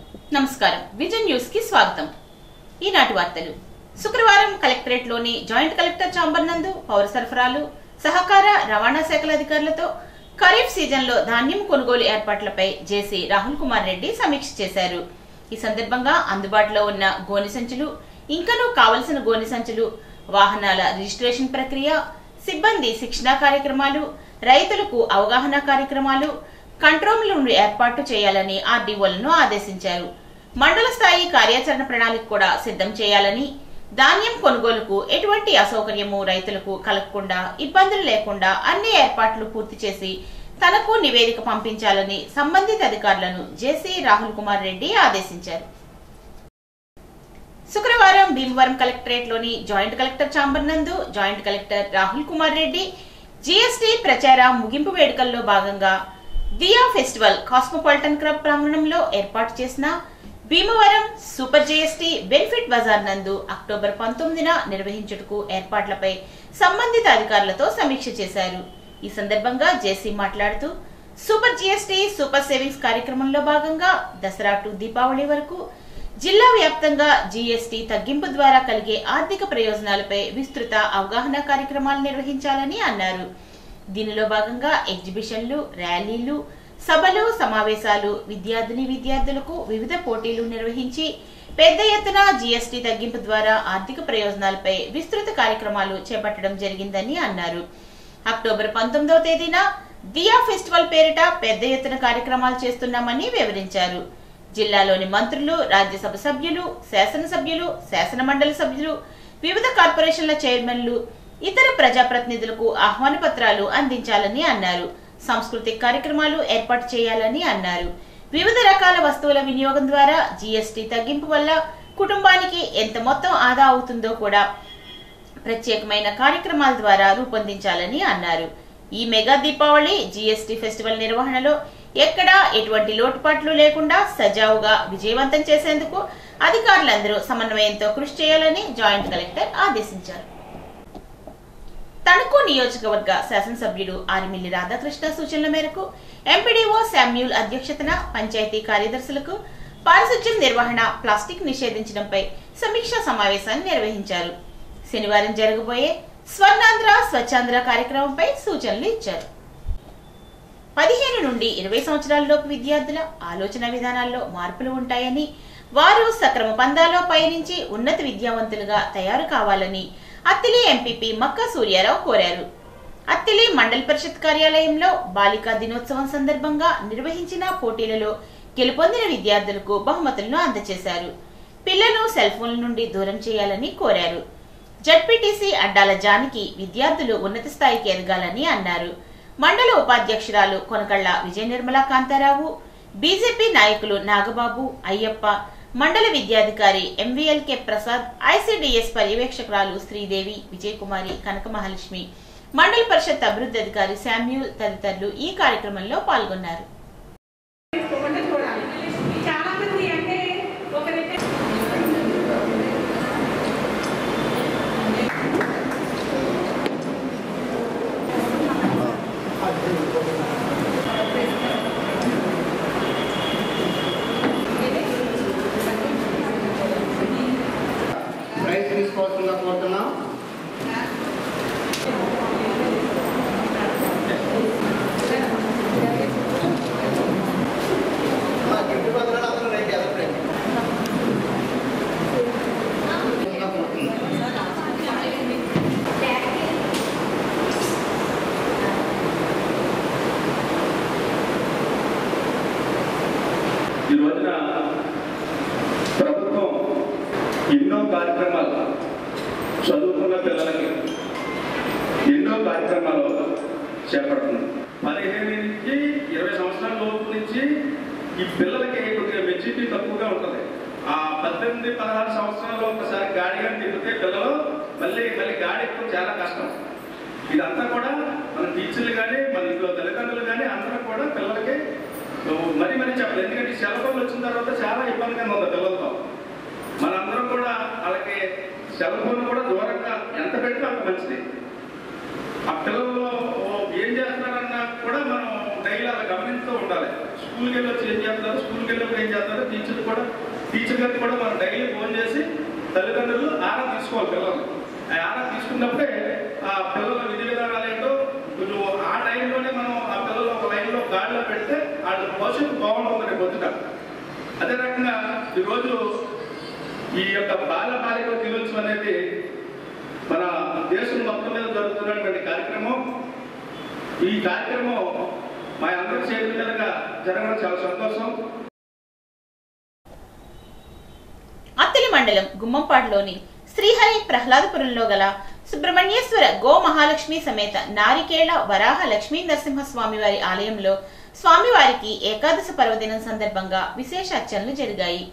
నమస్కారం vision news కి స్వాగతం। ఈనాటి వార్తలు। శుక్రవారం కలెక్టరేట్ లోని జాయింట్ కలెక్టర్ ఛాంబర్ నందు పౌర సరఫరాలు సహకార రవాణా శాఖల అధికారులతో ఖరీఫ్ సీజన్ లో ధాన్యం కొనుగోలు ఏర్పాట్లపై జేసీ రాహుల్ కుమార్ రెడ్డి సమీక్ష చేశారు। ఈ సందర్భంగా అందుబాటులో ఉన్న గోనె సంచులు, ఇంకనూ కావలసిన గోనె సంచులు, వాహనాల రిజిస్ట్రేషన్ ప్రక్రియ, సిబ్బంది శిక్షణా కార్యక్రమాలు, రైతులకు అవగాహన కార్యక్రమాలు, కంట్రోల్ రూమ్ ఏర్పాటు చేయాలని ఆర్డీఓలను ఆదేశించారు। మండల స్థాయి కార్యాచరణ ప్రణాళిక కూడా సిద్ధం చేయాలని, ధాన్యం కొనుగోలుకు ఎటువంటి అసౌకర్యము రైతులకు కలగకుండా ఇబ్బందులు లేకుండా అన్ని ఏర్పాట్లు పూర్తి చేసి తనకు నివేదిక పంపించాలని సంబంధిత అధికారులను జేసీ రాహుల్ కుమార్ రెడ్డి ఆదేశించారు। శుక్రవారం భీమవరం కలెక్టరేట్ లోని జాయింట్ కలెక్టర్ ఛాంబర్ నందు joint collector Rahul Kumar Reddy GST ప్రచార ముగింపు వేడుకల్లో భాగంగా దియా ఫెస్టివల్ కాస్మోపాలిటన్ క్లబ్ ప్రాంగణంలో ఏర్పాటు చేసిన భీమవరం సూపర్ జీఎస్టీ బెనిఫిట్ బజార్ నందు అక్టోబర్ 19న నిర్వహించుటకు ఏర్పాట్లపై సంబంధిత అధికారులతో సమీక్ష చేశారు। ఈ సందర్భంగా జేసీ మాట్లాడుతూ సూపర్ జీఎస్టీ సూపర్ సేవింగ్స్ కార్యక్రమంలో భాగంగా దసరా టు దీపావళి వరకు జిల్లా వ్యాప్తంగా జీఎస్టీ తగ్గింపు ద్వారా కలిగే ఆర్థిక ప్రయోజనాలపై విస్తృత అవగాహన కార్యక్రమాలు నిర్వహించాలని అన్నారు। దీనిలో భాగంగా ఎగ్జిబిషన్లు, ర్యాలీలు, సభలు, సమావేశాలు, విద్యార్థులకు వివిధ పోటీలు నిర్వహించి పెద్ద ఎత్తున జీఎస్టీ తగ్గింపు ద్వారా ఆర్థిక ప్రయోజనాలపై విస్తృత కార్యక్రమాలు చేపట్టడం జరిగిందని అన్నారు। అక్టోబర్ 19వ తేదీన దియా ఫెస్టివల్ పేరిట పెద్ద ఎత్తున కార్యక్రమాలు చేస్తున్నామని వివరించారు। జిల్లాలోని మంత్రులు, రాజ్యసభ సభ్యులు, శాసనసభ్యులు, శాసన మండలి సభ్యులు, వివిధ కార్పొరేషన్ల చైర్మన్లు, ఇతర ప్రజాప్రతినిధులకు ఆహ్వాన పత్రాలు అందించాలని అన్నారు। సాంస్కృతిక కార్యక్రమాలు ఏర్పాటు చేయాలని అన్నారు। వివిధ రకాల వస్తువుల వినియోగం ద్వారా జీఎస్టీ తగ్గింపు వల్ల కుటుంబానికి ఎంత మొత్తం ఆదా అవుతుందో కూడా ప్రత్యేకమైన కార్యక్రమాల ద్వారా రూపొందించాలని అన్నారు। ఈ మెగా దీపావళి జీఎస్టీ ఫెస్టివల్ నిర్వహణలో ఎక్కడా ఎటువంటి లోటుపాట్లు లేకుండా సజావుగా విజయవంతం చేసేందుకు అధికారులందరూ సమన్వయంతో కృషి చేయాలని జాయింట్ కలెక్టర్ ఆదేశించారు। తణుకు నియోజకవర్గ శాసనసభ్యుడు ఆర్మిల్లి రాధాకృష్ణ సూచనల మేరకు ఎంపీడీఓ శామ్యూల్ అధ్యక్షతన పంచాయతీ కార్యదర్శులకు పారిశుధ్యం నిర్వహణ, ప్లాస్టిక్ నిషేధించడంపై సమీక్షా సమావేశాన్ని నిర్వహించారు। శనివారం జరగబోయే స్వర్ణాంధ్ర స్వచ్ఛాంధ్ర కార్యక్రమంపై సూచనలు ఇచ్చారు। 15 నుండి 20 సంవత్సరాలలోపు విద్యార్థుల ఆలోచన విధానాల్లో మార్పులు ఉంటాయని, వారు సక్రమ పందాలో పయనించి ఉన్నత విద్యావంతులుగా తయారు కావాలని అత్తిలి ఎంపీపీ మక్కా సూర్యారావు కోరారు। అత్తిలి మండల పరిషత్ కార్యాలయంలో బాలికా దినోత్సవం సందర్భంగా నిర్వహించిన పోటీలలో గెలుపొందిన విద్యార్థులకు బహుమతులను అందజేశారు। పిల్లలు సెల్ ఫోన్ల నుండి దూరం చేయాలని కోరారు। జడ్పీటీసీ అడ్డాల జానికి విద్యార్థులు ఉన్నత స్థాయికి ఎదగాలని అన్నారు। మండల ఉపాధ్యక్షురాలు కొనకళ్ల విజయ నిర్మలా కాంతారావు, బీజేపీ నాయకులు నాగబాబు, అయ్యప్ప, మండల విద్యాధికారి ఎంవీఎల్కే ప్రసాద్, ఐసీడీఎస్ పర్యవేక్షకురాలు శ్రీదేవి, విజయకుమారి, కనక మహాలక్ష్మి, మండల పరిషత్ అభివృద్ధి అధికారి శామ్యూల్ తదితరులు ఈ కార్యక్రమంలో పాల్గొన్నారు। ఈ రోజున ప్రభుత్వం ఎన్నో కార్యక్రమాలు చదువుకున్న పిల్లలకి ఎన్నో కార్యక్రమాలు చేపడుతుంది। 15 నుంచి 20 సంవత్సరాల లోపు నుంచి ఈ పిల్లలకి కొద్దిగా మెచ్యూరిటీ తక్కువగా ఉంటుంది। ఆ 18, 16 సంవత్సరాలు ఒకసారి గాడిగా తిప్పితే పిల్లలు మళ్ళీ గాడి ఎక్కువ చాలా కష్టం। ఇదంతా కూడా మన టీచర్లు కానీ, మన ఇంట్లో తల్లిదండ్రులు కానీ అందరూ కూడా పిల్లలకి మరి చెప్పలేదు। ఎందుకంటే సెల్ ఫోన్లు వచ్చిన తర్వాత చాలా ఇబ్బందిగా ఉంది పిల్లలతో। మనందరం కూడా వాళ్ళకి సెల్ ఫోన్ కూడా దూరంగా ఎంత పెడితే అంత మంచిది। ఆ పిల్లలు ఏం చేస్తున్నారన్నా కూడా మనం డైలీ అలా గమనిస్తూ ఉండాలి। స్కూల్కి వెళ్ళి వచ్చి ఏం చేస్తారు, స్కూల్కి వెళ్ళినప్పుడు ఏం చేస్తారు, టీచర్లు కూడా టీచర్ గారికి కూడా మనం డైలీ ఫోన్ చేసి తల్లిదండ్రులు ఆరా తీసుకోవాలి పిల్లలు. ఆ ఆరా తీసుకున్నప్పుడే ఆ పిల్లల విధి విధానాలు ఏంటో కొంచెం ఆ టైంలోనే మనం ఆ పిల్లలు ఒక లైన్లో గాడిలో పెడితే వాళ్ళ భవిష్యత్తు బాగుంటుంది పొద్దుట. అదే రకంగా ఈరోజు ఈ యొక్క బాలికల దినోత్సవం అనేది మన దేశం మొత్తం మీద జరుగుతున్నటువంటి కార్యక్రమం. ఈ కార్యక్రమం మా అందరి చేతుల మీదుగా జరగడం చాలా సంతోషం. అత్తిలి మండలం గుమ్మంపాడులోని శ్రీహరి ప్రహ్లాదపురంలో గల సుబ్రహ్మణ్యేశ్వర గో మహాలక్ష్మి సమేత నారికేళ వరాహ లక్ష్మీ నరసింహస్వామి వారి ఆలయంలో స్వామివారికి ఏకాదశి పర్వదినం సందర్భంగా విశేష అర్చనలు జరిగాయి.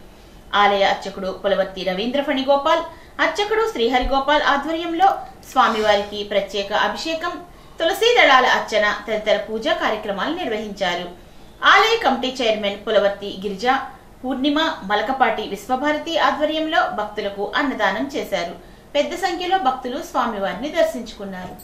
ఆలయ అర్చకుడు పులవర్తి రవీంద్ర ఫణిగోపాల్, అర్చకుడు శ్రీహరి గోపాల్ ఆధ్వర్యంలో స్వామివారికి ప్రత్యేక అభిషేకం, తులసీ దళాల అర్చన తదితర పూజా కార్యక్రమాలు నిర్వహించారు. ఆలయ కమిటీ చైర్మన్ పులవర్తి గిరిజ, పూర్ణిమ, మలకపాటి విశ్వభారతి ఆధ్వర్యంలో భక్తులకు అన్నదానం చేశారు. పెద్ద సంఖ్యలో భక్తులు స్వామివారిని దర్శించుకున్నారు.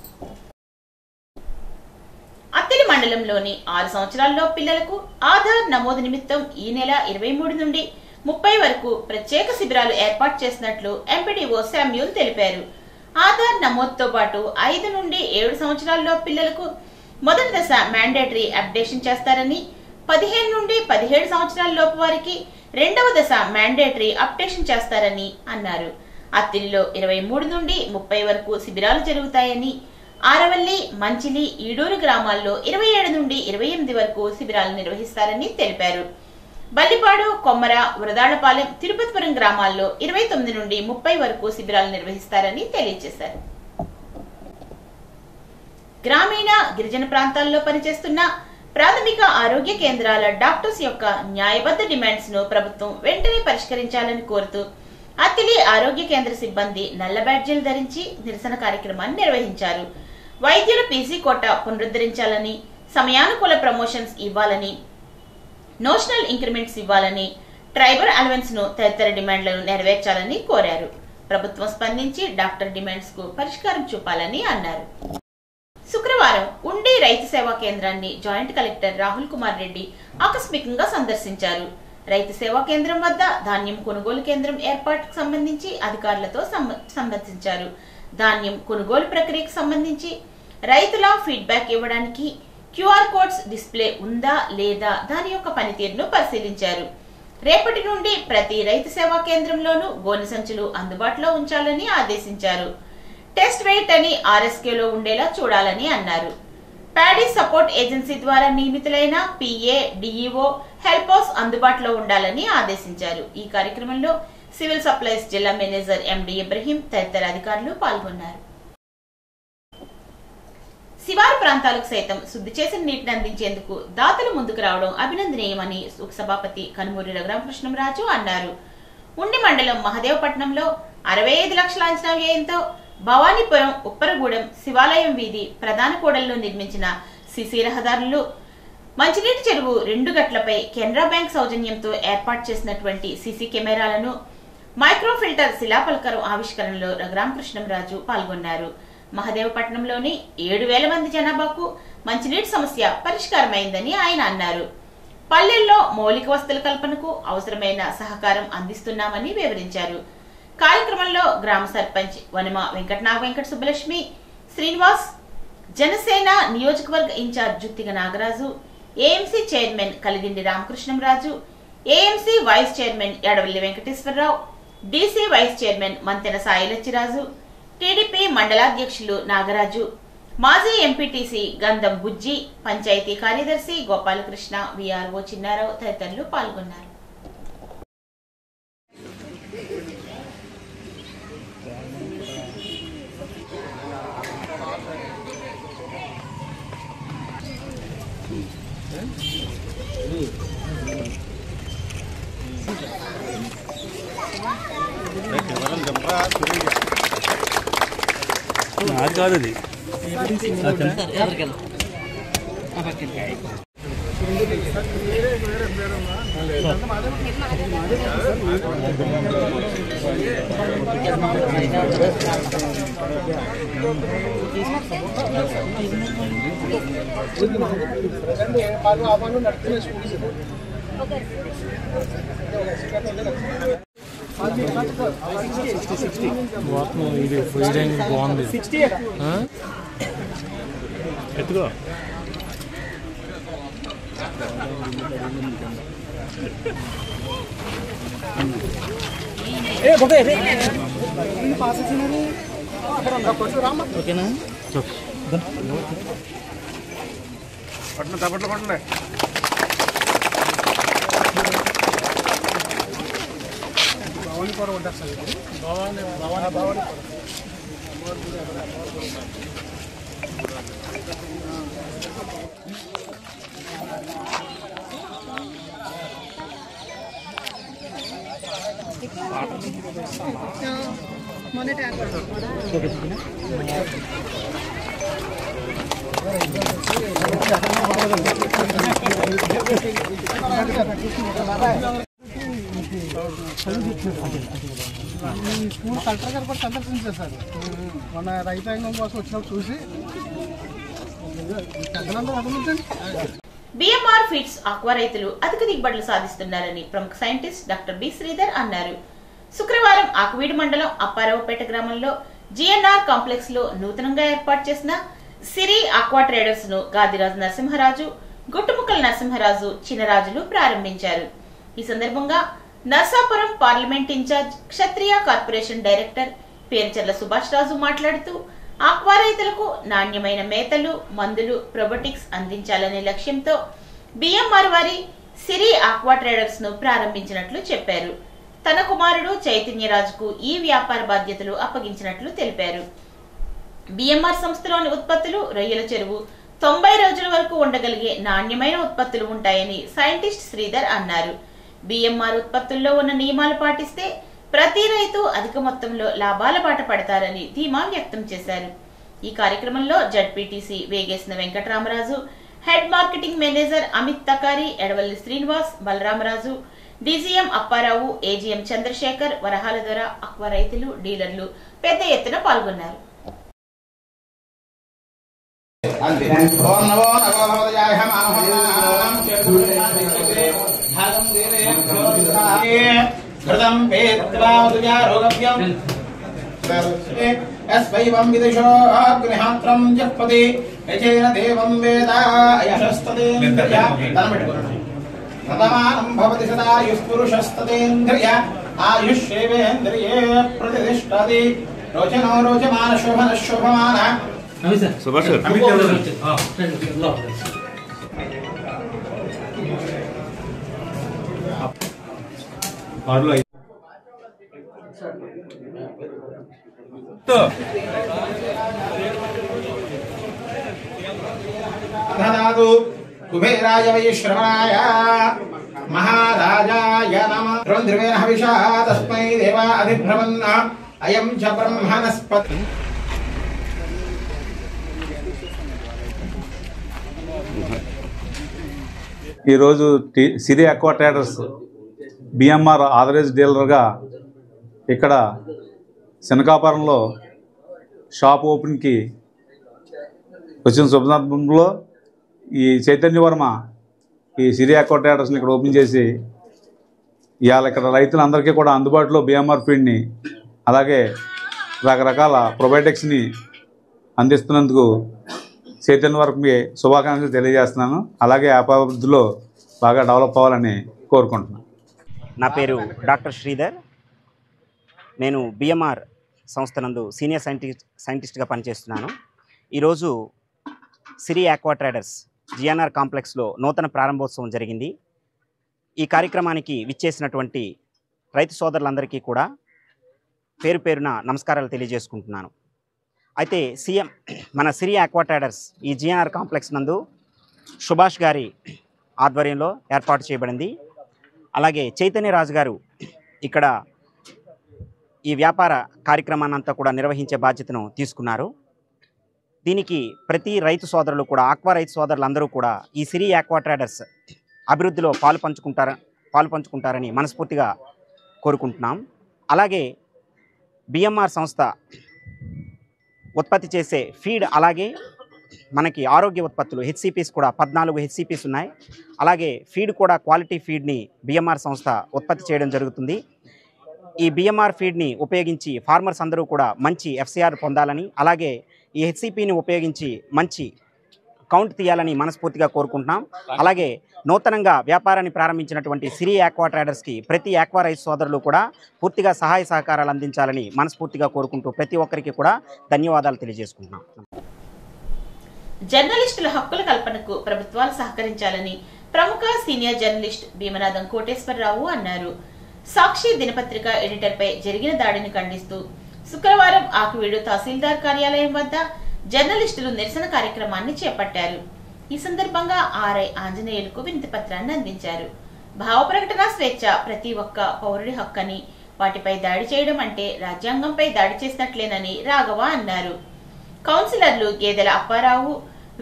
అత్తిలి మండలంలోని 6 సంవత్సరాల్లో పిల్లలకు ఆధార్ నమోదు నిమిత్తం ఈ నెల 23 నుండి 30 వరకు ప్రత్యేక శిబిరాలు ఏర్పాటు చేసినట్లు ఎంపీడీఓ శామ్యూల్ తెలిపారు. ఆధార్ నమోదుతో పాటు 5 నుండి 7 సంవత్సరాల్లో పిల్లలకు మొదటి దశ మ్యాండేటరీ అప్డేషన్ చేస్తారని, 15 నుండి 17 సంవత్సరాల లోపు వారికి రెండవ దశ మ్యాండేటరీ అప్డేషన్ చేస్తారని అన్నారు. అత్తిలిలో 23 నుండి 30 వరకు శిబిరాలు జరుగుతాయని, ఆరవల్లి, మంచిలి, ఈడూరు గ్రామాల్లో 27 నుండి 28 వరకు శిబిరాలు నిర్వహిస్తారని తెలిపారు. బల్లిపాడు, కొమ్మర, వరదాళ్లపాలెం, తిరుపతిపురం గ్రామాల్లో 29 నుండి 30 వరకు శిబిరాలు నిర్వహిస్తారని తెలియజేశారు. గ్రామీణ, గిరిజన ప్రాంతాల్లో పనిచేస్తున్న ప్రాథమిక ఆరోగ్య కేంద్రాల డాక్టర్స్ యొక్క న్యాయబద్ధ డిమాండ్స్ ను ప్రభుత్వం వెంటనే పరిష్కరించాలని కోరుతూ అత్తిలి ఆరోగ్య కేంద్ర సిబ్బంది నల్ల బ్యాడ్జీలు ధరించి నిరసన కార్యక్రమాన్ని నిర్వహించారు. వైద్యుల పీసీ కోటా పునరుద్ధరించాలని, సమయానుకూల ప్రమోషన్స్ ఇవ్వాలని, నోషనల్ ఇంక్రిమెంట్స్ ఇవ్వాలని, ట్రైబల్ అలవెన్స్ ను తదితర డిమాండ్లను నెరవేర్చాలని కోరారు. ప్రభుత్వం స్పందించి డాక్టర్ డిమాండ్స్ కు పరిష్కారం చూపాలని అన్నారు. శుక్రవారం ఉండి రైతు సేవా కేంద్రాన్ని జాయింట్ కలెక్టర్ రాహుల్ కుమార్ రెడ్డి ఆకస్మికంగా సందర్శించారు. రైతు సేవా కేంద్రం వద్ద ధాన్యం కొనుగోలు కేంద్రం ఏర్పాటుకు సంబంధించి అధికారులతో సందర్శించారు. ధాన్యం కొనుగోలు ప్రక్రియకు సంబంధించి రైతుల ఫీడ్బ్యాక్ ఇవ్వడానికి క్యూఆర్ కోడ్స్ డిస్ప్లే ఉందా లేదా దాని యొక్క పనితీరును పరిశీలించారు. రేపటి నుండి ప్రతి రైతు సేవా కేంద్రంలోనూ గోనె సంచులు అందుబాటులో ఉంచాలని ఆదేశించారు. టెస్ట్ వెయిట్ అని ఆర్ఎస్కేలో ఉండేలా చూడాలని అన్నారు. ప్యాడీ సపోర్ట్ ఏజెన్సీ ద్వారా నియమితులైన పిఏ, డిఈఓ, హెల్పర్స్ అందుబాటులో ఉండాలని ఆదేశించారు. ఈ కార్యక్రమంలో సివిల్ సప్లైస్ జిల్లా మేనేజర్ ఎండి ఇబ్రహీం తదితర అధికారులు పాల్గొన్నారు. శివారు ప్రాంతాలకు సైతం శుద్ధి చేసిన నీటిని అందించేందుకు దాతలు ముందుకు రావడం అభినందనీయమని ఉపసభాపతి కనుమూరి రఘురామకృష్ణంరాజు అన్నారు. ఉండి మండలం మహదేవపట్నంలో 65 లక్షల అంచనా వ్యయంతో భవానీపురం, ఉప్పరగూడెం, శివాలయం వీధి ప్రధాన కూడల్లో నిర్మించిన సిసి రహదారులు, మంచినీటి చెరువు 2 గట్లపై కెనరా బ్యాంక్ సౌజన్యంతో ఏర్పాటు చేసినటువంటి సిసి కెమెరాలను, మైక్రో ఫిల్టర్ శిలాపలకరం ఆవిష్కరణలో రఘురామకృష్ణంరాజు పాల్గొన్నారు. మహదేవపట్నంలోని 7,000 మంది జనాభాకు మంచినీటి సమస్య పరిష్కారమైందని ఆయన అన్నారు. పల్లెల్లో మౌలిక వసతుల కల్పనకు అవసరమైన సహకారం అందిస్తున్నామని వివరించారు. కార్యక్రమంలో గ్రామ సర్పంచ్ వనమ వెంకట సుబ్బలక్ష్మి, శ్రీనివాస్, జనసేన నియోజకవర్గ incharge Juttiga Nagaraju, AMC chairman Kalidindi Ramakrishnamraju, AMC vice chairman Edavalli Venkateswararao, DC vice chairman Mantena Sailachiraju, TDP మండలాధ్యక్షులు నాగరాజు, మాజీ ఎంపీటీసీ గంధం బుజ్జి, పంచాయతీ కార్యదర్శి గోపాలకృష్ణ, విఆర్ఓ చిన్నారావు తదితరులు పాల్గొన్నారు. అది కాదు అది నడుపుతున్న ఇది బాగుంది ఎత్తుకో ఓకేనా పట్టిన తప్పట్లో పట్టలే భవానీ పొర ఉంటుంది సార్ భవానీ స్కూల్ కలెక్టర్ గారు కూడా సందర్శించారు సార్. మన రైతాంగం కోసం వచ్చినప్పుడు చూసి బిఎంఆర్ ఫీడ్స్ ఆక్వా రైతులు అధిక దిగుబడులు సాధిస్తున్నారని ప్రముఖ సైంటిస్ట్ డాక్టర్ బి శ్రీధర్ అన్నారు. శుక్రవారం ఆకువీడు మండలం అప్పారావుపేట గ్రామంలో జిఎన్ఆర్ కాంప్లెక్స్ లో నూతనంగా ఏర్పాటు చేసిన సిరి ఆక్వా ట్రేడర్స్ ను గాదిరాజు నరసింహరాజు, గుట్టుముక్కల నరసింహరాజు, చినరాజులు ప్రారంభించారు. ఈ సందర్భంగా నర్సాపురం పార్లమెంట్ ఇన్ఛార్జ్ క్షత్రియ కార్పొరేషన్ డైరెక్టర్ పేర్చర్ల సుభాష్ రాజు మాట్లాడుతూ ఆక్వా రైతులకు నాణ్యమైన మేతలు, మందులు, ప్రొబోటిక్స్ అందించాలనే లక్ష్యంతో బిఎంఆర్ వారి సిరి ఆక్వా ట్రేడర్స్ ను ప్రారంభించినట్లు చెప్పారు. తన కుమారుడు చైతన్యరాజుకు ఈ వ్యాపార బాధ్యతలు అప్పగించినట్లు తెలిపారు. బిఎంఆర్ సంస్థలోని ఉత్పత్తులు రొయ్యల చెరువు 90 రోజుల వరకు ఉండగలిగే నాణ్యమైన ఉత్పత్తులు ఉంటాయని సైంటిస్ట్ శ్రీధర్ అన్నారు. బిఎంఆర్ ఉత్పత్తుల్లో ఉన్న నియమాలు పాటిస్తే ప్రతి రైతు అధిక మొత్తంలో లాభాల బాట పడతారని ధీమా వ్యక్తం చేశారు. ఈ కార్యక్రమంలో ZPTC Vegesina Venkataramaraju, head marketing manager Amit Takari, Edavalli Srinivas, Balaramaraju, DGM Apparao, AGM Chandrasekhar, Varahala ద్వారా ఆక్వా రైతులు, డీలర్లు పెద్ద ఎత్తున పాల్గొన్నారు. కుబేరాయ వైశ్రవణాయ మహారాజాయ నమః. ధ్రువేణ హవిషా తస్మై దేవా అధిబ్రవన్న అయం చ బ్రహ్మణస్పతి. ఈరోజు సిరి ఆక్వా ట్రేడర్స్ బిఎంఆర్ ఆథరైజ్ డీలర్గా ఇక్కడ శనకాపురంలో షాప్ ఓపెన్కి వచ్చిన శుభసందర్భంలో ఈ చైతన్య వర్మ ఈ సిరి ఆక్వా ట్రేడర్స్ని ఇక్కడ ఓపెన్ చేసి ఇవాళ ఇక్కడ రైతులందరికీ కూడా అందుబాటులో బిఎంఆర్ ఫీడ్ని అలాగే రకరకాల ప్రొబయోటిక్స్ని అందిస్తున్నందుకు చైతన్య వర్మకి శుభాకాంక్షలు తెలియజేస్తున్నాను. అలాగే అభివృద్ధిలో బాగా డెవలప్ అవ్వాలని కోరుకుంటున్నాను. నా పేరు డాక్టర్ శ్రీధర్. నేను బిఎంఆర్ సంస్థ నందు సీనియర్ సైంటిస్ట్గా పనిచేస్తున్నాను. ఈరోజు సిరి ఆక్వా ట్రేడర్స్ జిఎన్ఆర్ కాంప్లెక్స్లో నూతన ప్రారంభోత్సవం జరిగింది. ఈ కార్యక్రమానికి విచ్చేసినటువంటి రైతు సోదరులందరికీ కూడా పేరు పేరున నమస్కారాలు తెలియజేసుకుంటున్నాను. అయితే మన సిరి ఆక్వా ట్రేడర్స్ ఈ జిఎన్ఆర్ కాంప్లెక్స్ నందు సుభాష్ గారి ఆధ్వర్యంలో ఏర్పాటు చేయబడింది. అలాగే చైతన్యరాజు గారు ఇక్కడ ఈ వ్యాపార కార్యక్రమాన్ని అంతా కూడా నిర్వహించే బాధ్యతను తీసుకున్నారు. దీనికి ప్రతి రైతు సోదరులు కూడా ఆక్వా రైతు సోదరులందరూ కూడా ఈ సిరి ఆక్వా ట్రేడర్స్ అభివృద్ధిలో పాలు పంచుకుంటారని మనస్ఫూర్తిగా కోరుకుంటున్నాం. అలాగే బిఎంఆర్ సంస్థ ఉత్పత్తి చేసే ఫీడ్, అలాగే మనకి ఆరోగ్య ఉత్పత్తులు హెచ్సిపిస్ కూడా 14 హెచ్సిపిస్ ఉన్నాయి. అలాగే ఫీడ్ కూడా క్వాలిటీ ఫీడ్ని బిఎంఆర్ సంస్థ ఉత్పత్తి చేయడం జరుగుతుంది. ఈ బిఎంఆర్ ఫీడ్ని ఉపయోగించి ఫార్మర్స్ అందరూ కూడా మంచి ఎఫ్సిఆర్ పొందాలని, అలాగే ఈ హెచ్సిపిని ఉపయోగించి మంచి కౌంట్ తీయాలని మనస్ఫూర్తిగా కోరుకుంటున్నాం. అలాగే నూతనంగా వ్యాపారాన్ని ప్రారంభించినటువంటి సిరి ఆక్వా ట్రేడర్స్కి ప్రతి ఆక్వా రైస్ సోదరులు కూడా పూర్తిగా సహాయ సహకారాలు అందించాలని మనస్ఫూర్తిగా కోరుకుంటూ ప్రతి ఒక్కరికి కూడా ధన్యవాదాలు తెలియజేసుకుంటున్నాం. జర్నలిస్టుల హక్కుల కల్పనకు ప్రభుత్వాలు సహకరించాలని ప్రముఖ సీనియర్ జర్నలిస్ట్ భీమనాథం కోటేశ్వరరావు అన్నారు. సాక్షి దినపత్రిక ఎడిటర్పై జరిగిన దాడిని ఖండిస్తూ శుక్రవారం ఆకువీడు తహసీల్దార్ కార్యాలయం వద్ద జర్నలిస్టులు నిరసన కార్యక్రమాన్ని చేపట్టారు. ఈ సందర్భంగా ఆర్ఐ ఆంజనేయులకు వినతి పత్రాన్ని అందించారు. భావ ప్రకటన స్వేచ్ఛ ప్రతి ఒక్క పౌరుడి హక్కని, వాటిపై దాడి చేయడం అంటే రాజ్యాంగంపై దాడి చేసినట్లేనని రాఘవ అన్నారు. కౌన్సిలర్లు గేదెల అప్పారావు,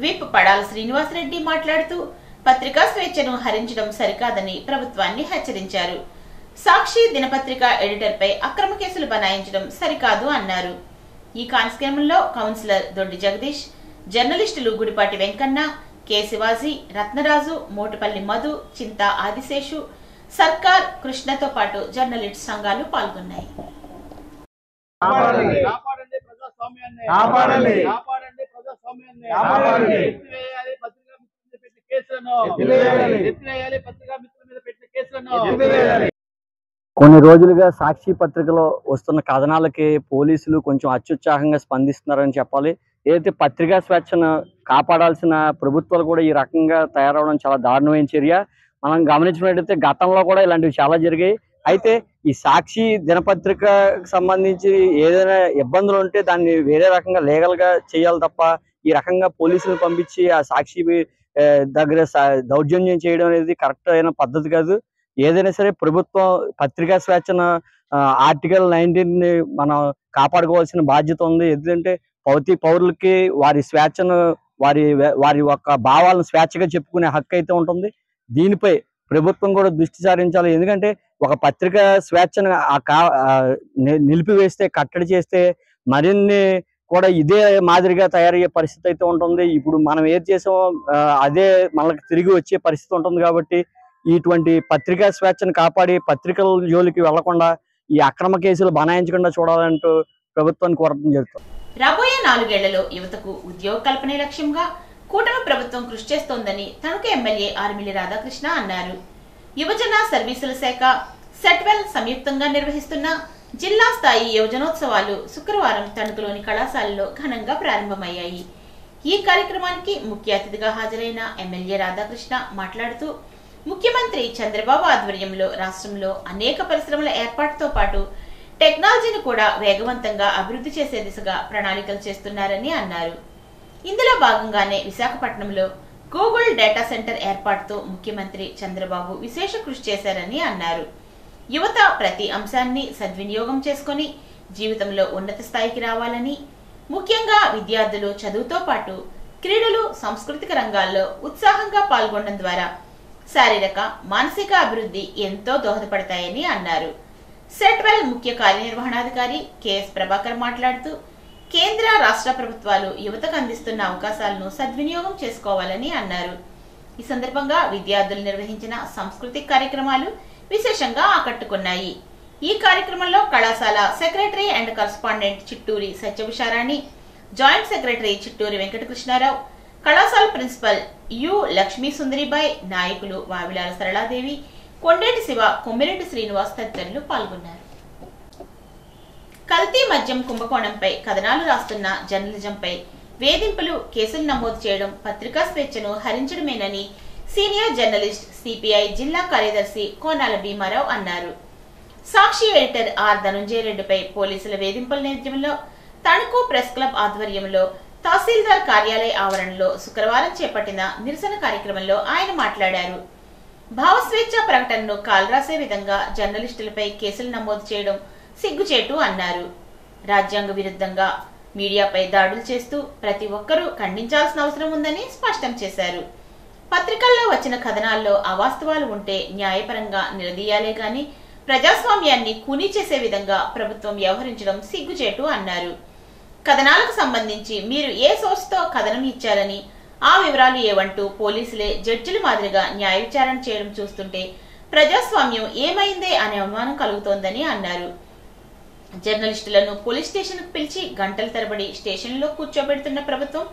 విప్ పడాల శ్రీనివాసరెడ్డి మాట్లాడుతూ పత్రికా స్వేచ్ఛను హరించడం సరికాదని ప్రభుత్వాన్ని హెచ్చరించారు. సాక్షి దినపత్రిక ఎడిటర్పై అక్రమ కేసులు బనాయించడం సరికాదు అన్నారు. ఈ కార్యక్రమంలో కౌన్సిలర్ దొడ్డి జగదీష్, జర్నలిస్టులు గుడిపాటి వెంకన్న, కె శివాజీ, రత్నరాజు, మోటుపల్లి మధు, చింతా ఆదిశేషు, సర్కార్, కృష్ణతో పాటు జర్నలిస్ట్ సంఘాలు పాల్గొన్నాయి. కొన్ని రోజులుగా సాక్షి పత్రికలో వస్తున్న కథనాలకి పోలీసులు కొంచెం అత్యుత్సాహంగా స్పందిస్తున్నారని చెప్పాలి. ఏదైతే పత్రికా స్వేచ్ఛను కాపాడాల్సిన ప్రభుత్వాలు కూడా ఈ రకంగా తయారవడం చాలా దారుణమైన చర్య. మనం గమనించినట్లయితే గతంలో కూడా ఇలాంటివి చాలా జరిగాయి. అయితే ఈ సాక్షి దినపత్రికకు సంబంధించి ఏదైనా ఇబ్బందులు ఉంటే దాన్ని వేరే రకంగా లీగల్గా చేయాలి తప్ప ఈ రకంగా పోలీసులు పంపించి ఆ సాక్షి దగ్గర దౌర్జన్యం చేయడం అనేది కరెక్ట్ అయిన పద్ధతి కాదు. ఏదైనా సరే ప్రభుత్వం పత్రికా స్వేచ్ఛను ఆర్టికల్ 19ని మనం కాపాడుకోవాల్సిన బాధ్యత ఉంది. ఎందుకంటే ప్రతి పౌరులకి వారి స్వేచ్ఛను వారి యొక్క భావాలను స్వేచ్ఛగా చెప్పుకునే హక్కు అయితే ఉంటుంది. దీనిపై ప్రభుత్వం కూడా దృష్టి సారించాలి. ఎందుకంటే ఒక పత్రికా స్వేచ్ఛను నిలిపివేస్తే, కట్టడి చేస్తే మరిన్ని కూడా ఇదే మాదిరిగా తయారయ్యే పరిస్థితి అయితే ఉంటుంది. ఇప్పుడు మనం ఏది చేసామో అదే మనకు తిరిగి వచ్చే పరిస్థితి ఉంటుంది. కాబట్టి ఇటువంటి పత్రికా స్వేచ్ఛను కాపాడి పత్రికల జోలికి వెళ్లకుండా ఈ అక్రమ కేసులు బనాయించకుండా చూడాలంటూ ప్రభుత్వాన్ని కోరడం జరుగుతుంది. రాబోయే 4 ఏళ్లలో యువతకు ఉద్యోగ కల్పనే లక్ష్యంగా కూటమి ప్రభుత్వం కృషి చేస్తోందని తణుకు ఎమ్మెల్యే ఆర్మిల్లి రాధాకృష్ణ అన్నారు. యువజన సర్వీసుల శాఖ సెట్వెల్ సంయుక్తంగా నిర్వహిస్తున్న జిల్లా స్థాయి యువజనోత్సవాలు శుక్రవారం తణుకులోని కళాశాలలో ఘనంగా ప్రారంభమయ్యాయి. ఈ కార్యక్రమానికి ముఖ్య అతిథిగా హాజరైన ఎమ్మెల్యే రాధాకృష్ణ మాట్లాడుతూ ముఖ్యమంత్రి చంద్రబాబు ఆధ్వర్యంలో రాష్ట్రంలో అనేక పరిశ్రమల ఏర్పాటుతో పాటు టెక్నాలజీని కూడా వేగవంతంగా అభివృద్ధి చేసే దిశగా ప్రణాళికలు చేస్తున్నారని అన్నారు. ఇందులో భాగంగానే విశాఖపట్నంలో గూగుల్ డేటా సెంటర్ ఏర్పాటుతో ముఖ్యమంత్రి చంద్రబాబు విశేష కృషి చేశారని అన్నారు. యువత ప్రతి అంశాన్ని సద్వినియోగం చేసుకుని జీవితంలో ఉన్నత స్థాయికి రావాలని, ముఖ్యంగా విద్యార్థులు చదువుతో పాటు క్రీడలు, సాంస్కృతిక రంగాల్లో ఉత్సాహంగా పాల్గొనడం ద్వారా శారీరక, మానసిక అభివృద్ధి ఎంతో దోహదపడతాయని అన్నారు. సెట్వెల్ ముఖ్య కార్యనిర్వహణాధికారి కెఎస్ ప్రభాకర్ మాట్లాడుతూ కేంద్ర, రాష్ట్ర ప్రభుత్వాలు యువతకు అందిస్తున్న అవకాశాలను సద్వినియోగం చేసుకోవాలని అన్నారు. ఈ సందర్భంగా విద్యార్థులు నిర్వహించిన సాంస్కృతిక కార్యక్రమాలు విశేషంగా ఆకట్టుకున్నాయి. ఈ కార్యక్రమంలో కళాశాల secretary and correspondent Chitturi Satyavisharani, joint secretary Chitturi Venkatakrishnarao, కళాశాల ప్రిన్సిపల్ యు లక్ష్మీ సుందరిబాయ్, నాయకులు వావిలాల సరళాదేవి, కొండేటి శివ, కొమ్మిరెడ్డి శ్రీనివాస్ తదితరులు పాల్గొన్నారు. కల్తీ మద్యం కుంభకోణంపై కథనాలు రాస్తున్న జర్నలిజంపై వేధింపులు, కేసులు నమోదు చేయడం పత్రికా స్వేచ్ఛను హరించడమేనని సీనియర్ జర్నలిస్ట్ సిపిఐ జిల్లా కార్యదర్శి కోనాల భీమారావు అన్నారు. సాక్షి ఎడిటర్ ఆర్ ధనుంజయ రెడ్డిపై పోలీసుల వేధింపుల నేపథ్యంలో తణుకు ప్రెస్ క్లబ్ ఆధ్వర్యంలో తహసీల్దార్ కార్యాలయ ఆవరణలో శుక్రవారం చేపట్టిన నిరసన కార్యక్రమంలో ఆయన మాట్లాడారు. భావస్వేచ్ఛ ప్రకటనను కాల్రాసే విధంగా జర్నలిస్టులపై కేసులు నమోదు చేయడం సిగ్గుచేటు అన్నారు. రాజ్యాంగ విరుద్ధంగా మీడియాపై దాడులు చేస్తూ ప్రతి ఒక్కరూ ఖండించాల్సిన అవసరం ఉందని స్పష్టం చేశారు. పత్రికల్లో వచ్చిన కథనాల్లో అవాస్తవాలు ఉంటే న్యాయపరంగా నిలదీయాలే గాని ప్రజాస్వామ్యాన్ని కూనీ చేసే విధంగా ప్రభుత్వం వ్యవహరించడం సిగ్గుచేటు అన్నారు. కథనాలకు సంబంధించి మీరు ఏ సోర్స్తో కథనం ఇచ్చారని, ఆ వివరాలు ఏవంటూ పోలీసులే జడ్జిల మాదిరిగా న్యాయ విచారణ చేయడం చూస్తుంటే ప్రజాస్వామ్యం ఏమైందే అనే అనుమానం కలుగుతోందని అన్నారు. జర్నలిస్టులను పోలీస్ స్టేషన్కు పిలిచి గంటల తరబడి స్టేషన్లో కూర్చోబెడుతున్న ప్రభుత్వం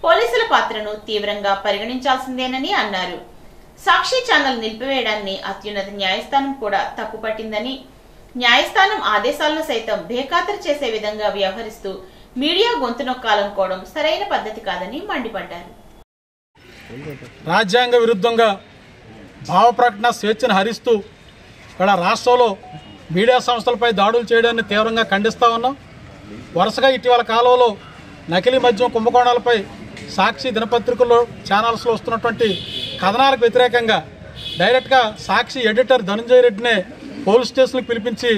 పోలీసుల పాత్రను తీవ్రంగా పరిగణించాల్సిందేనని అన్నారు. సాక్షి ఛానల్ నిలిపివేయడాన్ని అత్యున్నత న్యాయస్థానం కూడా తప్పుపట్టిందని, న్యాయస్థానం ఆదేశాలను సైతం బేఖాతరు చేసే విధంగా వ్యవహరిస్తూ మీడియా గొంతు నొక్కాలనుకోవడం సరైన పద్ధతి కాదని మండిపడ్డారు. రాజ్యాంగ విరుద్ధంగా భావ ప్రకటన స్వేచ్ఛను హరిస్తూ ఇక్కడ రాష్ట్రంలో మీడియా సంస్థలపై దాడులు చేయడాన్ని తీవ్రంగా ఖండిస్తూ ఉన్నాం. వరుసగా ఇటీవల కాలంలో నకిలీ మద్యం కుంభకోణాలపై సాక్షి దినపత్రికల్లో ఛానల్స్లో వస్తున్నటువంటి కథనాలకు వ్యతిరేకంగా డైరెక్ట్గా సాక్షి ఎడిటర్ ధనంజయ రెడ్డినే పోలీస్ స్టేషన్కి పిలిపించి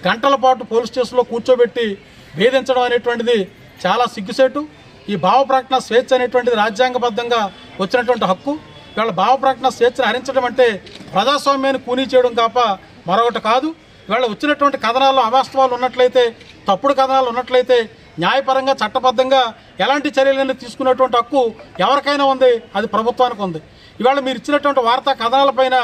గంటల పాటు పోలీస్ స్టేషన్లో కూర్చోబెట్టి వేధించడం అనేటువంటిది చాలా సిగ్గుసేటు. ఈ భావ ప్రకటన స్వేచ్ఛ అనేటువంటిది రాజ్యాంగబద్ధంగా వచ్చినటువంటి హక్కు. ఇవాళ భావ ప్రకటన స్వేచ్ఛను హరించడం అంటే ప్రజాస్వామ్యాన్ని కూనీ చేయడం తప్ప మరొకటి కాదు. ఇవాళ వచ్చినటువంటి కథనాల్లో అవాస్తవాలు ఉన్నట్లయితే, తప్పుడు కథనాలు ఉన్నట్లయితే న్యాయపరంగా చట్టబద్ధంగా ఎలాంటి చర్యలన్నీ తీసుకునేటువంటి హక్కు ఎవరికైనా ఉంది, అది ప్రభుత్వానికి ఉంది. ఇవాళ మీరు ఇచ్చినటువంటి వార్తా కథనాలపైన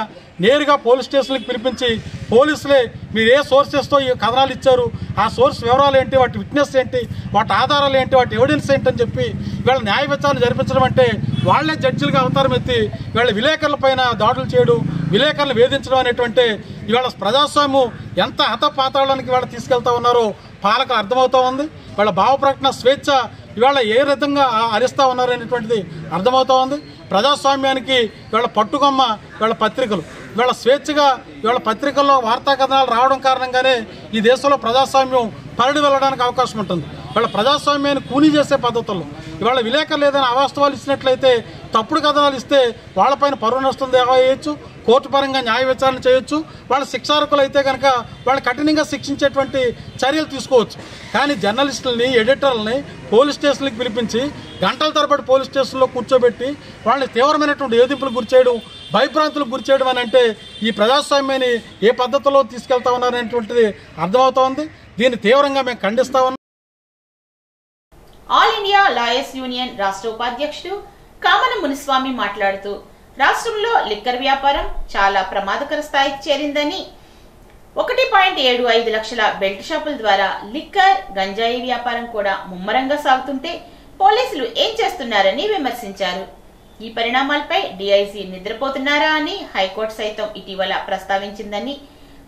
నేరుగా పోలీస్ స్టేషన్కి పిలిపించి పోలీసులే మీరు ఏ సోర్సెస్తో ఈ కథనాలు ఇచ్చారు, ఆ సోర్స్ వివరాలు ఏంటి, వాటి విట్నెస్ ఏంటి, వాటి ఆధారాలు ఏంటి, వాటి ఎవిడెన్స్ ఏంటని చెప్పి ఇవాళ న్యాయ విచారణ జరిపించడం అంటే వాళ్లే జడ్జిలుగా అవతారం ఎత్తి ఇవాళ విలేకరులపైన దాడులు చేయడం, విలేకరులు వేధించడం అనేటువంటి ఇవాళ ప్రజాస్వామ్యం ఎంత హతపాతాళానికి ఇవాళ తీసుకెళ్తా ఉన్నారో పాలకులు అర్థమవుతూ ఉంది. వాళ్ళ భావ ప్రకటన స్వేచ్ఛ ఇవాళ ఏ విధంగా హరిస్తూ ఉన్నారు అనేటువంటిది అర్థమవుతూ ఉంది. ప్రజాస్వామ్యానికి ఇవాళ పట్టుకొమ్మ ఇవాళ పత్రికలు. ఇవాళ స్వేచ్ఛగా ఇవాళ పత్రికల్లో వార్తా కథనాలు రావడం కారణంగానే ఈ దేశంలో ప్రజాస్వామ్యం పరిడి వెళ్ళడానికి అవకాశం ఉంటుంది. ఇవాళ ప్రజాస్వామ్యాన్ని కూనీ చేసే పద్ధతుల్లో ఇవాళ విలేకరులు ఏదైనా అవాస్తవాలు ఇచ్చినట్లయితే, తప్పుడు కథనాలు ఇస్తే వాళ్ళపైన పరువు నష్టం చేయొచ్చు, కోర్టు పరంగా న్యాయ విచారణ చేయొచ్చు. వాళ్ళ శిక్షార్హులు అయితే కనుక వాళ్ళు కఠినంగా శిక్షించేటువంటి చర్యలు తీసుకోవచ్చు. కానీ జర్నలిస్టులని, ఎడిటర్లని పోలీస్ స్టేషన్లకు పిలిపించి గంటల తరబడి పోలీస్ స్టేషన్లో కూర్చోబెట్టి వాళ్ళని తీవ్రమైనటువంటి వేధింపులకు గురిచేయడం, భయభ్రాంతులకు గురిచేయడం అని అంటే ఈ ప్రజాస్వామ్యాన్ని ఏ పద్ధతిలో తీసుకెళ్తా ఉన్నారనేటువంటిది అర్థమవుతా ఉంది. దీన్ని తీవ్రంగా మేము ఖండిస్తా ఉన్నాం. ఆల్ ఇండియా లాయర్స్ యూనియన్ రాష్ట్ర ఉపాధ్యక్షుడు కామన మునిస్వామి మాట్లాడుతూ, రాష్ట్రంలో లిక్కర్ వ్యాపారం చాలా ప్రమాదకర స్థాయికి చేరిందని, 1.75 లక్షల బెల్ట్ షాపుల ద్వారా లిక్కర్, గంజాయి వ్యాపారం కూడా ముమ్మరంగా సాగుతుంటే పోలీసులు ఏం చేస్తున్నారని విమర్శించారు. ఈ పరిణామాలపై డీఐజీ నిద్రపోతున్నారా అని హైకోర్టు సైతం ఇటీవల ప్రస్తావించిందని,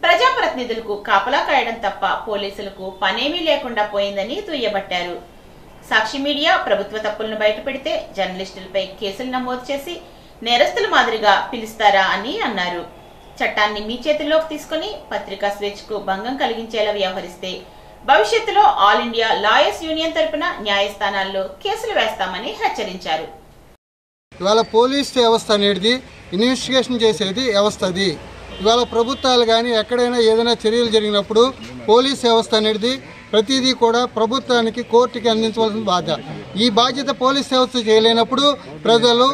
ప్రజాప్రతినిధులకు కాపలా కాయడం తప్ప పోలీసులకు పనేమీ లేకుండా పోయిందని దుయ్యబట్టారు. సాక్షి మీడియా ప్రభుత్వ తప్పులను బయటపెడితే జర్నలిస్టులపై కేసులు నమోదు చేసి నేరస్తుల మాదిరిగా పిలుస్తారా అని అన్నారు. చట్టాన్ని మీ చేతుల్లోకి తీసుకుని పత్రికా స్వేచ్ఛకు భంగం కలిగించేలా వ్యవహరిస్తే భవిష్యత్తులో ఆల్ ఇండియా లాయర్స్ యూనియన్ తరపున న్యాయస్థానాల్లో కేసులు వేస్తామని హెచ్చరించారు. ఇవాళ పోలీస్ వ్యవస్థ అనేది ఇన్వెస్టిగేషన్ చేసేది వ్యవస్థ. అది ఇవాళ ప్రభుత్వాలు కానీ ఎక్కడైనా ఏదైనా చర్యలు జరిగినప్పుడు పోలీస్ వ్యవస్థ అనేది ప్రతిదీ కూడా ప్రభుత్వానికి, కోర్టుకి అందించవలసిన బాధ్యత. ఈ బాధ్యత పోలీస్ వ్యవస్థ చేయలేనప్పుడు ప్రజలు,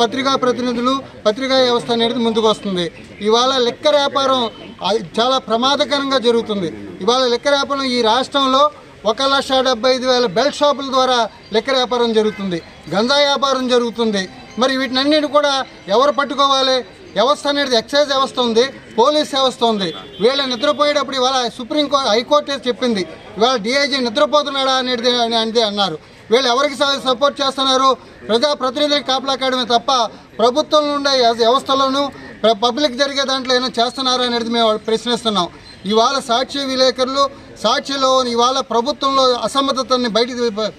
పత్రికా ప్రతినిధులు, పత్రికా వ్యవస్థ అనేది ముందుకు వస్తుంది. ఇవాళ లిక్కర్ వ్యాపారం చాలా ప్రమాదకరంగా జరుగుతుంది. ఇవాళ లిక్కర్ వ్యాపారం ఈ రాష్ట్రంలో 1,75,000 బెల్ట్ షాపుల ద్వారా లిక్కర్ వ్యాపారం జరుగుతుంది, గంజాయి వ్యాపారం జరుగుతుంది. మరి వీటినన్నిటి కూడా ఎవరు పట్టుకోవాలి? వ్యవస్థ అనేది ఎక్సైజ్ వ్యవస్థ ఉంది, పోలీస్ వ్యవస్థ ఉంది. వీళ్ళ నిద్రపోయేటప్పుడు ఇవాళ సుప్రీంకోర్టు, హైకోర్టు చెప్పింది ఇవాళ డీఐజీ నిద్రపోతున్నాడా అనేది అన్నారు. వీళ్ళు ఎవరికి సపోర్ట్ చేస్తున్నారు? ప్రజాప్రతినిధులకు కాపలా కాయడమే తప్ప ప్రభుత్వంలో ఉండే వ్యవస్థలోనూ పబ్లిక్ జరిగే దాంట్లో ఏమైనా చేస్తున్నారా అనేది మేము ప్రశ్నిస్తున్నాం. ఇవాళ సాక్షి విలేకరులు, సాక్షిలో ఇవాళ ప్రభుత్వంలో అసమ్మతని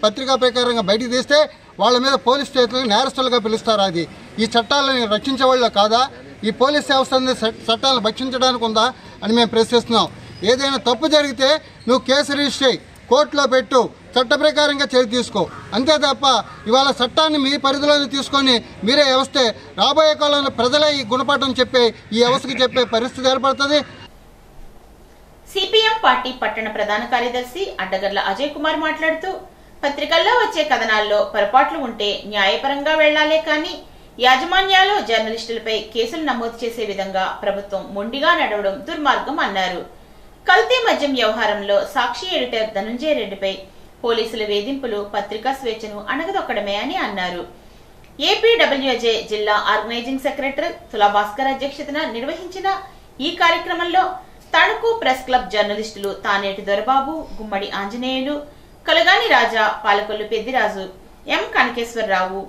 పత్రికా ప్రకారంగా బయటికి తీస్తే వాళ్ళ మీద పోలీస్ స్టేషన్లకు నేరస్తులుగా పిలుస్తారు. అది ఈ చట్టాలను రక్షించే వాళ్ళు కాదా? ఈ పోలీస్ వ్యవస్థ చట్టాలను రక్షించడానికి ఉందా అని మేము ప్రశ్నిస్తున్నాం. ఏదైనా తప్పు జరిగితే నువ్వు కేసు రిజిస్టర్ చేయి, కోర్టులో పెట్టు, చట్ట ప్రకారంగా చర్య తీసుకో. అంతే తప్ప ఇవాళ చట్టాన్ని మీ పరిధిలోకి తీసుకొని మీరే వ్యవస్థే రాబోయే కాలంలో ప్రజలే ఈ గుణపాఠం చెప్పే ఈ వ్యవస్థకి చెప్పే పరిస్థితి ఏర్పడుతుంది. సిపిఎం పార్టీ పట్టణ ప్రధాన కార్యదర్శి అడ్డగర్ల అజయ్ కుమార్ మాట్లాడుతూ, పత్రికల్లో వచ్చే కథనాల్లో పొరపాట్లు ఉంటే న్యాయపరంగా వెళ్లాలే కానీ యాజమాన్యాలు జర్నలిస్టులపై కేసులు నమోదు చేసే విధంగా ప్రభుత్వం మొండిగా నడవడం దుర్మార్గం అన్నారు. కల్తీ మద్యం వ్యవహారంలో సాక్షి ఎడిటర్ ధనంజయ రెడ్డిపై పోలీసుల వేధింపులు పత్రికా స్వేచ్ఛను అణగదొక్కడమే అని అన్నారు. ఏపీడబ్ల్యూజే జిల్లా ఆర్గనైజింగ్ సెక్రటరీ తులా భాస్కర్ అధ్యక్షతన నిర్వహించిన ఈ కార్యక్రమంలో తణుకు ప్రెస్ క్లబ్ జర్నలిస్టులు తానేటి దొరబాబు, గుమ్మడి ఆంజనేయులు, కలగాని రాజా, పాలకొల్లు పెద్దిరాజు, ఎం కనకేశ్వరరావు,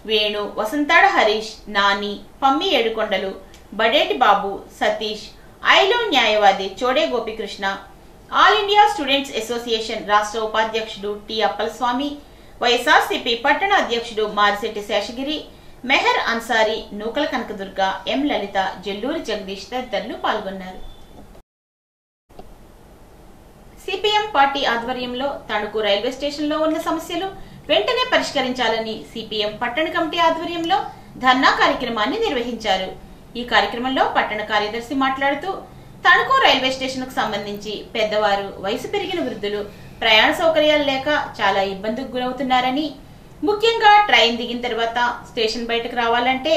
వేణు, వసంతాడ హరీష్, నాని, పమ్మి ఏడుకొండలు, బడేటి బాబు, సతీష్, ఐలో న్యాయవాది Chode Gopikrishna, all India students association రాష్ట్ర ఉపాధ్యక్షుడు టి అప్పలస్వామి, వైఎస్ఆర్సీపీ పట్టణ అధ్యక్షుడు మారిశెట్టి శేషగిరి, మెహర్ అన్సారీ, నూకల కనకదుర్గ, ఎం లలిత, జల్లూరి జగదీష్ తదితరులు పాల్గొన్నారు. సిపిఎం పార్టీ ఆధ్వర్యంలో తణుకు రైల్వే స్టేషన్లో ఉన్న సమస్యలు వెంటనే పరిష్కరించాలని సిపిఎం పట్టణ కమిటీ ఆధ్వర్యంలో ధర్నా కార్యక్రమాన్ని నిర్వహించారు. ఈ కార్యక్రమంలో పట్టణ కార్యదర్శి మాట్లాడుతూ తణుకు రైల్వే స్టేషన్ కు సంబంధించి పెద్దవారు, వయసు పెరిగిన వృద్ధులు ప్రయాణ సౌకర్యాలు లేక చాలా ఇబ్బందికి గురవుతున్నారని, ముఖ్యంగా ట్రైన్ దిగిన తర్వాత స్టేషన్ బయటకు రావాలంటే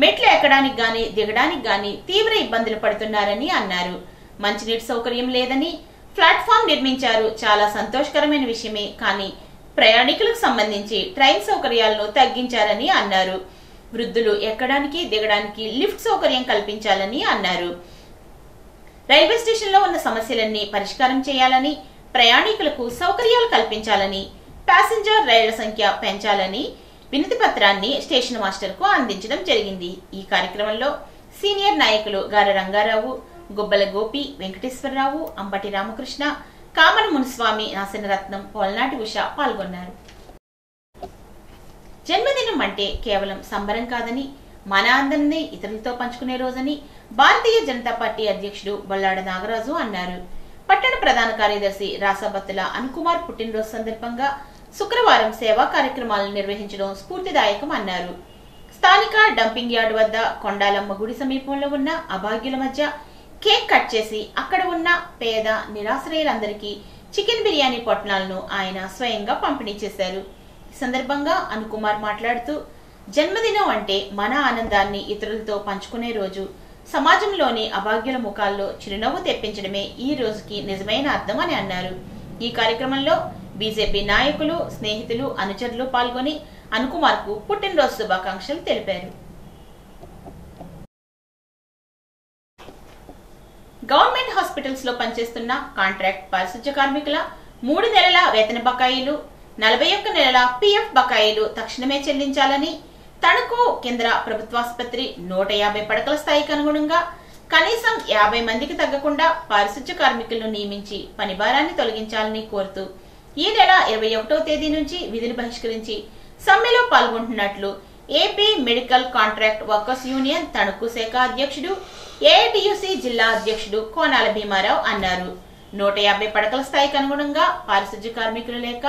మెట్లు ఎక్కడానికి గాని దిగడానికి గాని తీవ్ర ఇబ్బందులు పడుతున్నారని అన్నారు. మంచినీటి సౌకర్యం లేదని, ప్లాట్ఫామ్ నిర్మించారు, చాలా సంతోషకరమైన విషయమే, కానీ ప్రయాణికులకు సంబంధించి ట్రైన్ సౌకర్యాలను తగ్గించారని అన్నారు. వృద్ధులు ఎక్కడానికి దిగడానికి లిఫ్ట్ సౌకర్యం కల్పించాలని అన్నారు. రైల్వే స్టేషన్ లో ఉన్న సమస్యలన్నీ పరిష్కారం చేయాలని, ప్రయాణికులకు సౌకర్యాలు కల్పించాలని, ప్యాసింజర్ రైళ్ల సంఖ్య పెంచాలని వినతి పత్రాన్ని స్టేషన్ మాస్టర్ కు అందించడం జరిగింది. ఈ కార్యక్రమంలో సీనియర్ నాయకులు గార రంగారావు, గుబ్బల గోపి, వెంకటేశ్వరరావు, అంబటి రామకృష్ణ, కామన మునిస్వామి, నాసినరత్నం, పోల్నాటి ఉష పాల్గొన్నారు. జన్మదినం అంటే కేవలం సంబరం కాదని, మన ఆనందాన్ని ఇతరులతో పంచుకునే రోజని భారతీయ జనతా పార్టీ అధ్యక్షుడు బొల్లాడ నాగరాజు అన్నారు. పట్టణ ప్రధాన కార్యదర్శి రాసాబత్తుల అనుకుమార్ పుట్టినరోజు సందర్భంగా శుక్రవారం సేవా కార్యక్రమాలను నిర్వహించడం స్ఫూర్తిదాయకం అన్నారు. స్థానిక డంపింగ్ యార్డ్ వద్ద కొండాలమ్మ గుడి సమీపంలో ఉన్న అభాగ్యుల మధ్య కేక్ కట్ చేసి అక్కడ ఉన్న పేద నిరాశ్రయులందరికీ చికెన్ బిర్యానీ పొట్నాలను ఆయన స్వయంగా పంపిణీ చేశారు. ఈ సందర్భంగా అనుకుమార్ మాట్లాడుతూ, జన్మదినం అంటే మన ఆనందాన్ని ఇతరులతో పంచుకునే రోజు, సమాజంలోని అభాగ్యుల ముఖాల్లో చిరునవ్వు తెప్పించడమే ఈ రోజుకి నిజమైన అర్థం అని అన్నారు. ఈ కార్యక్రమంలో బీజేపీ నాయకులు, స్నేహితులు, అనుచరులు పాల్గొని అనుకుమార్ కు పుట్టినరోజు శుభాకాంక్షలు తెలిపారు. గవర్నమెంట్ హాస్పిటల్స్ లో పనిచేస్తున్న కాంట్రాక్ట్ పారిశుధ్య కార్మికుల 3 నెలల వేతన బకాయిలు, 41 నెలల పిఎఫ్ బకాయిలు తక్షణమే చెల్లించాలని, తణుకు కేంద్ర ప్రభుత్వాసుపత్రి 150 పడకల స్థాయికి అనుగుణంగా కనీసం 50 మందికి తగ్గకుండా పారిశుధ్య కార్మికులను నియమించి పని భారాన్ని తొలగించాలని కోరుతూ ఈ నెల 21వ తేదీ నుంచి విధులు బహిష్కరించి సమ్మెలో పాల్గొంటున్నట్లు AP medical contract workers union Tanuku శాఖ అధ్యక్షుడు, ఏఐటియుసి జిల్లా అధ్యక్షుడు కోనాల భీమారావు అన్నారు. 150 పడకల స్థాయికి అనుగుణంగా పారిశుధ్య కార్మికులు లేక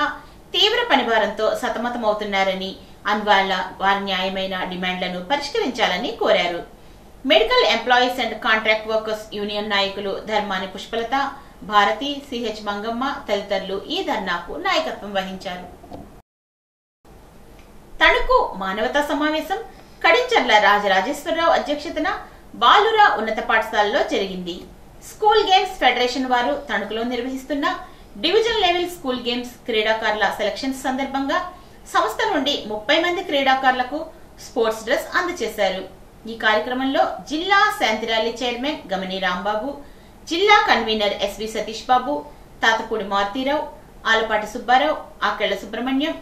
తీవ్ర పనిభారంతో సతమతమవుతున్నారని, అందువల్ల వారి న్యాయమైన డిమాండ్లను పరిష్కరించాలని కోరారు. Medical employees and contract workers union నాయకులు ధర్మాని పుష్పలత, భారతి, సిహెచ్ మంగమ్మ తదితరులు ఈ ధర్నాకు నాయకత్వం వహించారు. తణుకు మానవతా సమావేశం కడించర్ల రాజరాజేశ్వరరావు అధ్యక్షతన బాలుర ఉన్నత పాఠశాలలో జరిగింది. స్కూల్ గేమ్స్ ఫెడరేషన్ వారు తణుకులో నిర్వహిస్తున్న డివిజన్ లెవెల్ స్కూల్ గేమ్స్ క్రీడాకారుల సెలక్షన్స్ సందర్భంగా సంస్థ నుండి 30 మంది క్రీడాకారులకు స్పోర్ట్స్ డ్రెస్ అందజేశారు. ఈ కార్యక్రమంలో జిల్లా శాంతిరాలి చైర్మన్ గమని రాంబాబు, జిల్లా కన్వీనర్ ఎస్వి సతీష్ బాబు, తాతపూడి మారుతీరావు, ఆలపాటి సుబ్బారావు, ఆకెళ్ల సుబ్రహ్మణ్యం,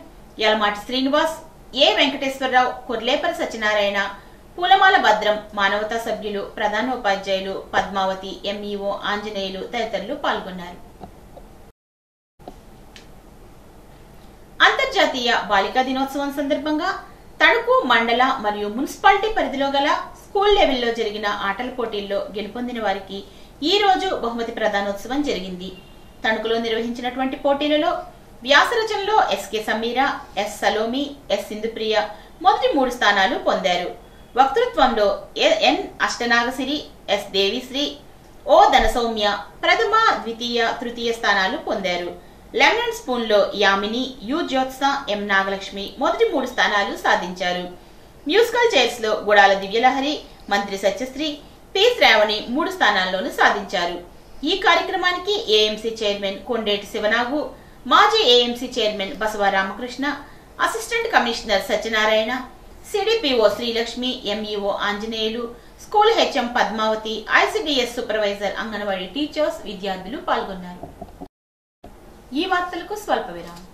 యలమాటి శ్రీనివాస్, ఏ వెంకటేశ్వరరావు, కొర్లేపర సత్యనారాయణ, పూలమాల భద్రం, మానవతా సభ్యులు, ప్రధానోపాధ్యాయులు పద్మావతి, ఎంఈఓ ఆంజనేయులు తదితరులు పాల్గొన్నారు. అంతర్జాతీయ బాలికా దినోత్సవం సందర్భంగా తణుకు మండల మరియు మున్సిపాలిటీ పరిధిలో గల స్కూల్ లెవెల్లో జరిగిన ఆటల పోటీల్లో గెలుపొందిన వారికి ఈ రోజు బహుమతి ప్రదానోత్సవం జరిగింది. తణుకులో నిర్వహించినటువంటి పోటీలలో వ్యాసరచనలో SK Sameera, S Salomi, S Sindhupriya మొదటి 3 స్థానాలు పొందారు. వక్తృత్వంలో ఎన్ అష్టనాగసిరి, ఎస్ దేవిశ్రీ, ఓ ధనసౌమ్య ప్రథమ, ద్వితీయ, తృతీయ స్థానాలు పొందారు. లెమన్ స్పూన్ లో యామిని, యు జ్యోత్స, ఎం నాగలక్ష్మి మొదటి 3 స్థానాలు సాధించారు. మ్యూజికల్ చైర్స్ లో గుడాల దివ్యలహరి, మంత్రి సత్యశ్రీ, పి శ్రావణి 3 స్థానాల్లోనూ సాధించారు. ఈ కార్యక్రమానికి ఏఎంసీ చైర్మన్ కొండేటి శివనాగు, మాజీ AMC chairman Basava Ramakrishna, assistant commissioner Satyanarayana, CDPO Srilakshmi, MEO Anjaneyulu, school HM Padmavathi, ICDS supervisor, anganwadi teachers, విద్యార్థులు పాల్గొన్నారు. ఈ వార్తలకు స్వల్ప విరామం.